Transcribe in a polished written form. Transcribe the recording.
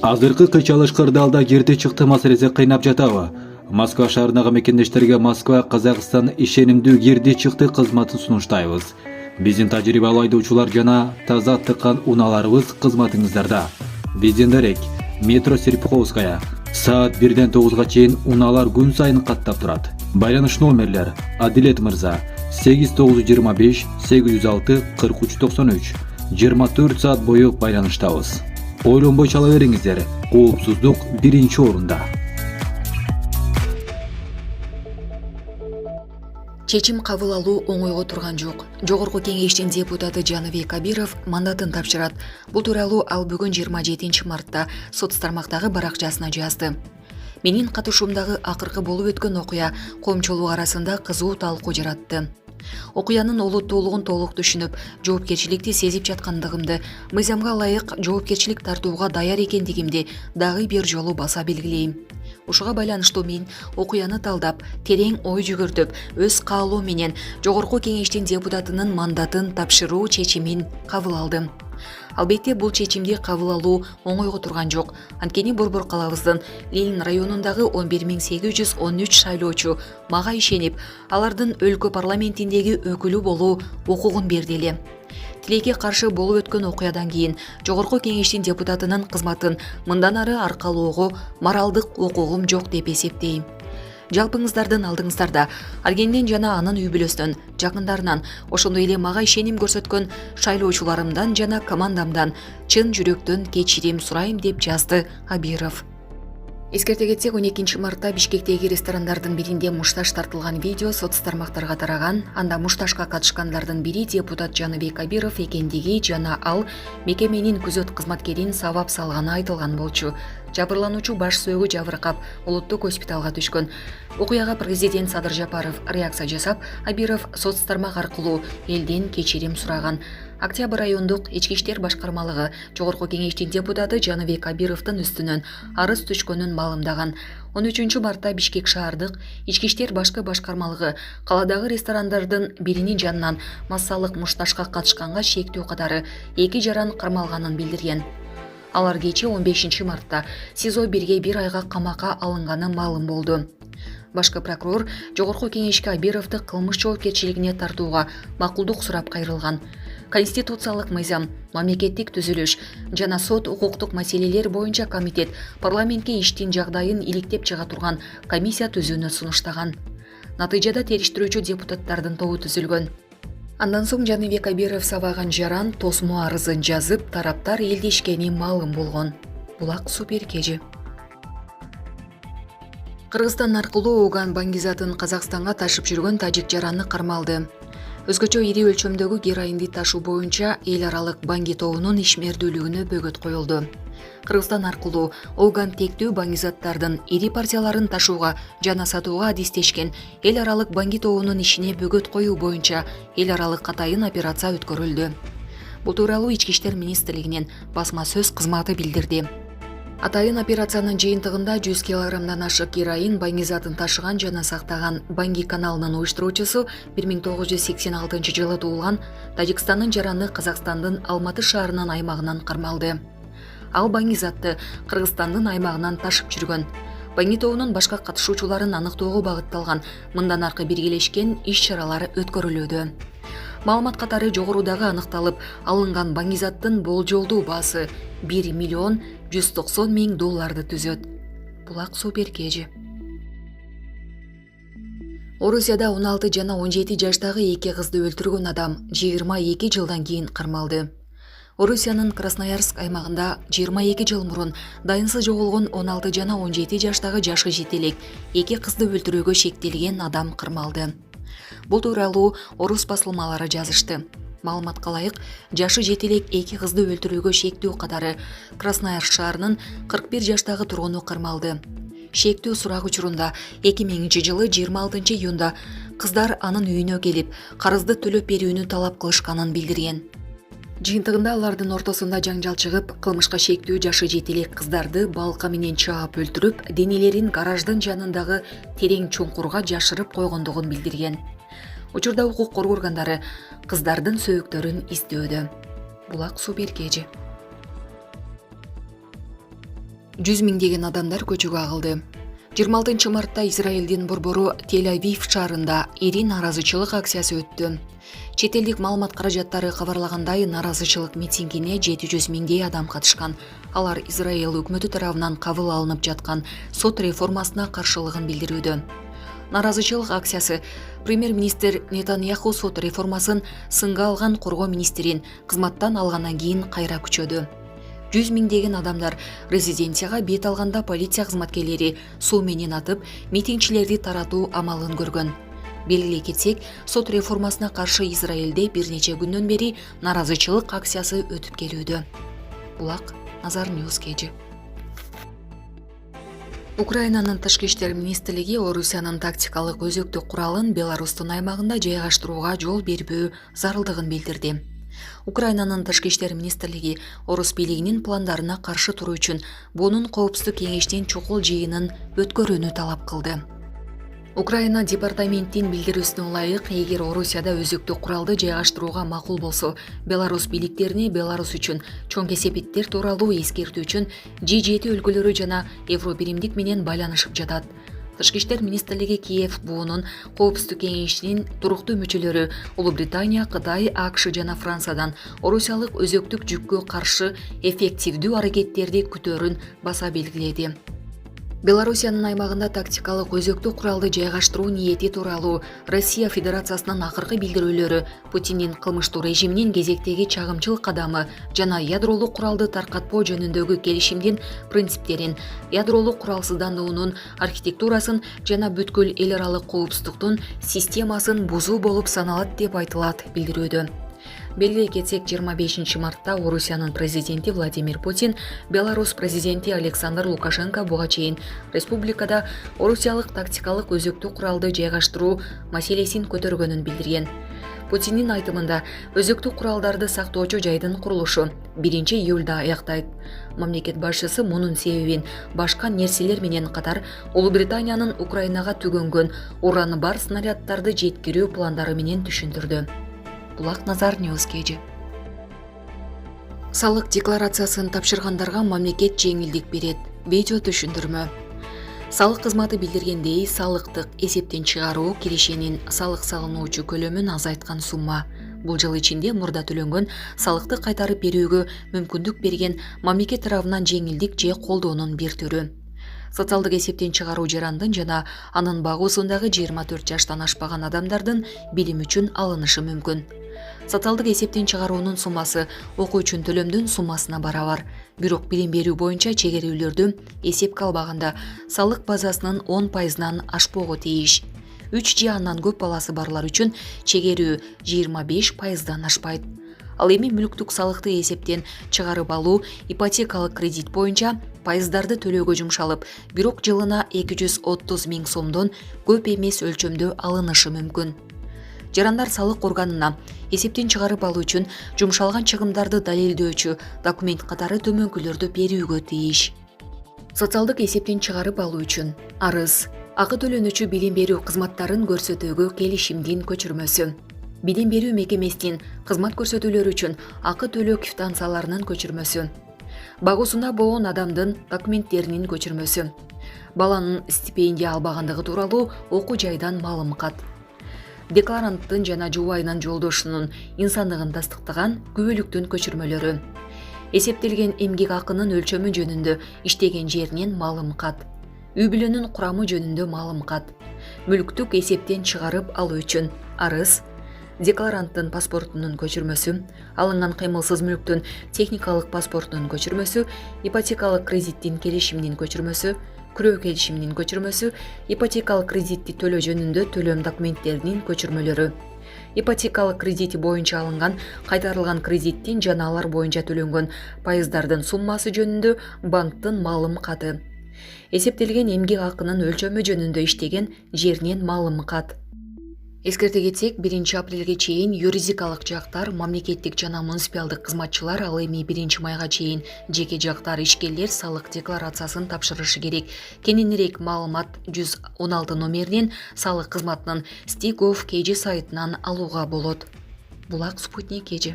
Азыркы кыйчалыш кырдаалда кирди чыкты маселеси кыйнап жатабы? Москва шаарындагы мекендештерге Москва Казакстан ишенимдүү кирди чыкты кызматын сунуштайбыз. Биздин тажрыйбалуу айдоочулар жана таза тыккан унааларыбыз кызматыңыздарда. Биздин дарек метро Серпуховская саат 1-ден 9-га чейин унаалар күн сайын каттап турат. Байланыш номерлер: Адилет мырза 8925 806 4393. 24 саат бою байланыштабыз. Ойлонбой чала бериңиздер. Коопсуздук биринчи орунда. Чечим кабыл алуу оңойго турган жок. Жогорку кеңештин депутаты Жаныбек Абиров мандатын тапшырат. Бул тууралуу ал бүгүн 27 мартта соц тармактагы баракчасына жазды. Менин катышуумдагы акыркы болуп өткөн окуя коомчулук арасында кызуу талкуу жаратты. Окуянын олуттуулугун толук түшүнүп, жоопкерчиликти сезип жаткандыгымды, мыйзамга ылайык жоопкерчилик тартууга даяр экендигимди дагы бир жолу баса белгилейм. Ушуга байланыштуу мен окуяны талдап, терең ой жүгүртүп, өз каалоо менен жогорку кеңештин депутатынын мандатын тапшыруу чечимин кабыл алдым. Албетте бул чечимди кабыл алуу оңойго турган жок. Анткени Борбор калабыздын Ленин районундагы 11813 шайлоочу мага ишенип, алардын өлкө парламентиндеги өкүлү болуу укугун берди эле. Тилекке каршы болуп өткөн окуядан кийин жогорку кеңештин депутатынын кызматын мындан ары аркалоого моралдык укугум жок деп эсептейм. Жалпыңыздардын алдыңыздарда Аргенден жана анын үй бүлөсүнөн, жакындарынан, ошондой эле мага ишеним көрсөткөн шайлоочуларымдан жана командамдан чын жүрөктөн кечирим сурайм деп жазды Абиров. Эскерте кетсек, 12 мартта Бишкектеги ресторандардын биринде мушташ тартылган видео соц тармактарга тараган. Анда мушташка катышкандардын бири депутат Жаныбек Абиров экендиги жана ал мекеменин күзөт кызматкерин сабап салганы айтылган болчу. Жабырлануучу баш сөөгү жабыркап, улуттук госпиталга түшкөн. Окуяга президент Садыр Жапаров реакция жасап, Абиров соц тармак аркылуу элден кечирим сураган. Октябрь райондук ички иштер башкармалыгы жогорку кеңештин депутаты Жаныбек Абировдун үстүнөн арыз түшкөнүн маалымдаган. 13 мартта Бишкек шаардык ички иштер башкармалыгы каладагы ресторандардын биринин жанынан массалык мушташка катышканга шектүү катары 2 жаран кармалганын билдирген. Алар кечээ 15 мартта СИЗО 1 айга камакка алынганы маалым болду. Башкы прокурор жогорку кеңешке Абировду кылмыш жоопкерчилигине тартууга макулдук сурап кайрылган. Конституциялык мыйзам, мамлекеттик түзүлүш жана сот укуктук маселелер боюнча комитет парламентке иштин жагдайын иликтеп чыга турган комиссия түзүүнү сунуштаган. Натыйжада териштирүүчү депутаттардын тобу түзүлгөн. Андан соң Жаныбек Абиров сабаган жаран тосмо арызын жазып, тараптар элдешкени маалым болгон. Булак супер кежи. Кыргызстан аркылуу Оган Баңгизатын Казакстанга ташып жүргөн тажик жараны кармалды. Өзгөчө ири өлчөмдөгү героинди ташуу боюнча эл аралык Баңги тобунун ишмердүүлүгүнө бөгөт коюлду. Кыргызстан аркылуу Оган тектүү баңгизаттардын ири партияларын ташууга жана сатууга адистешкен эл аралык Баңги тобунун ишине бөгөт коюу боюнча эл аралык катайын операция өткөрүлдү. Бул тууралуу Ички иштер министрлигинин басма сөз кызматы билдирди. Атайын операциянын жыйынтыгында 100 килограммдан ашык героин баңгизатын ташыган жана сактаган Баңги каналынын уюштуруучусу 1986 жылы туулган Тажикстандын жараны Казакстандын Алматы шаарынын аймагынан кармалды. Ал баңгизатты Кыргызстандын аймагынан ташып жүргөн. Баңги тобунун башка катышуучуларын аныктоого багытталган мындан аркы биргелешкен иш-чаралар өткөрүлүүдө. Маалымат катары жогорудагы аныкталып, алынган баңгизаттын болжолдуу баасы 1 миллион 190 миң долларды түзөт. Булак супер кежи. Орусияда 16 жана 17 жаштагы 2 кызды өлтүргөн адам 22 жылдан кийин кармалды. Орусиянын Красноярск аймагында 22 жыл мурун дайынсыз жоголгон 16 жана 17 жаштагы жашы жетелек 2 кызды өлтүрүүгө шектелген адам кармалды. Бул тууралуу орус басылмалары жазышты. Маалыматка ылайык, жашы жетелек 2 кызды өлтүрүүгө шектүү катары Красноярск шаарынын 41 жаштагы тургуну кармалды. Шектүү сурак учурунда 2000 жылы 26 июнда кыздар анын үйүнө келип, карызды төлөп берүүнү талап кылышканын билдирген. Жыйынтыгында алардын ортосунда жаңжал чыгып, кылмышка шектүү жашы жетелек кыздарды балка менен чаап өлтүрүп, денелерин гараждын жанындагы терең чуңкурга жашырып койгондугун билдирген. Учурда укук коргоо органдары кыздардын сөөктөрүн издөөдө. Булак суу беркежи. 100 миңдеген адамдар көчөгө агылды. 26 мартта Израилдин борбору Тель-Авив шаарында ири наразычылык акциясы өттү. Чет элдик маалымат каражаттары кабарлагандай, наразычылык митингине 700 миңдей адам катышкан. Алар Израил өкмөтү тарабынан кабыл алынып жаткан сот реформасына каршылыгын билдирүүдө. Наразычылык акциясы премьер-министр Нетаньяху сот реформасын сынга алган коргоо министрин кызматтан алгандан кийин кайра күчөдү. 100 миңдеген адамдар резиденцияга бет алганда полиция кызматкерлери суу менен атып, митингчилерди таратуу амалын көргөн. Белгилей кетсек, сот реформасына каршы Израилде бир нече күндөн бери наразычылык акциясы өтүп келүүдө. Булак Назар Ньюс кежи. Украинанын тышкы иштер министрлиги Орусиянын тактикалык өзөктүк куралын Беларустун аймагында жайгаштырууга жол бербөө зарылдыгын билдирди. Украинанын тышкы иштер министрлиги Орус бийлигинин пландарына каршы туруу үчүн бунун коопсуздук кеңештин чукул жыйынын өткөрүүнү талап кылды. Украина департаментин билдирүүсүнө ылайык, эгер Орусияда өзөктүк куралды жайгаштырууга макул болсо, Беларус бийликтерине Беларус үчүн чоң кесепеттер тууралуу эскертүү үчүн G7 өлкөлөрү жана Евробиримдик менен байланышып жатат. Тышкы иштер министрлиги Киев буунун коопсуздук кеңешинин туруктуу мүчөлөрү Улуу Британия, Кытай, АКШ жана Франциядан Орусиялык өзөктүк жүккө каршы эффективдүү аракеттерди күтөөрүн баса белгиледи. Белоруссиянын аймагында тактикалык өзөктүк куралды жайгаштыруу ниети тууралуу Россия Федерациясынын акыркы билдирүүлөрү Путиндин кылмыштуу режиминин кезектеги чагымчыл кадамы жана ядролук куралды таркатпоо жөнүндөгү келишимдин принциптерин, ядролук куралсыздандыруунун архитектурасын жана бүткүл эл аралык коопсуздуктун системасын бузуу болуп саналат деп айтылат билдирүүдө. Белгилей кетсек, 25 мартта Орусиянын президенти Владимир Путин, Беларусь президенти Александр Лукашенко буга чейин республикада орусиялык тактикалык өзөктүк куралды жайгаштыруу маселесин көтөргөнүн билдирген. Путиндин айтымында, өзөктүк куралдарды сактоочу жайдын курулушу 1-июлда аяктайт. Мамлекет башчысы мунун себебин башка нерселер менен катар Улуу Британиянын Украинага түгөнгөн ураны бар снаряддарды жеткирүү пландары менен түшүндүрдү. Булак Назар Ньюс кежи. Салык декларациясын тапшыргандарга мамлекет жеңилдик берет. Видео түшүндүрмө. Салык кызматы билдиргендей, салыктык эсептен чыгаруу киришенин салык салынуучу көлөмүн азайткан сумма. Бул жыл ичинде мурда төлөнгөн салыкты кайтарып берүүгө мүмкүндүк берген мамлекет тарабынан жеңилдик же колдоонун бир түрү. Социалдык эсептен чыгаруу жарандын жана анын багуусундагы 24 жаштан ашпаган адамдардын билим үчүн алынышы мүмкүн. Социалдык эсептен чыгаруунун суммасы окуу үчүн төлөмдүн суммасына барабар. Бирок билим берүү боюнча чегерүүлөрдү эсепке албаганда салык базасынын 10%нан ашпоого тийиш. 3 же андан көп баласы барлар үчүн чегерүү 25%дан ашпайт. Ал эми мүлктүк салыкты эсептен чыгарып алуу ипотекалык кредит боюнча пайыздарды төлөөгө жумшалып, бирок жылына 230 миң сомдон көп эмес өлчөмдө алынышы мүмкүн. Жарандар салык органына эсептен чыгарып алуу үчүн жумшалган чыгымдарды далилдөөчү документ катары төмөнкүлөрдү берүүгө тийиш. Социалдык эсептен чыгарып алуу үчүн арыз, акы төлөнүүчү билим берүү кызматтарын көрсөтүүгө келишимдин көчүрмөсү, билим берүү мекемесинин кызмат көрсөтүүлөрү үчүн акы төлөө квитанцияларынын көчүрмөсү, багуусунда болгон адамдын документтеринин көчүрмөсү, баланын стипендия албагандыгы тууралуу окуу жайдан маалым кат, декларанттын жана жубайынын жолдошунун инсандыгын тастыктаган күбөлүктүн көчүрмөлөрү, эсептелген эмгек акынын өлчөмү жөнүндө иштеген жеринен маалым кат, үй бүлөнүн курамы жөнүндө маалым кат, мүлктүк эсептен чыгарып алуу үчүн арыз, декларанттын паспортунун көчүрмөсү, алынган кыймылсыз мүлктүн техникалык паспортунун көчүрмөсү, ипотекалык кредиттин келишиминин көчүрмөсү, күрөө келишиминин көчүрмөсү, ипотекалык кредитти төлөө жөнүндө төлөм документтеринин көчүрмөлөрү, ипотекалык кредити боюнча алынган кайтарылган кредиттин жана алар боюнча төлөнгөн пайыздардын суммасы жөнүндө банктын маалым каты, эсептелген эмгек акынын өлчөмү жөнүндө иштеген жеринен маалым кат. Эскерте кетсек, 1 апрелге чейин юридикалык жактар, мамлекеттик жана муниципалдык кызматчылар, ал эми 1 майга чейин жеке жактар, ишкерлер салык декларациясын тапшырышы керек. Кененирээк маалымат 116 номеринен салык кызматынын Stig.gov KG сайтынан алууга болот. Булак Спутник KG.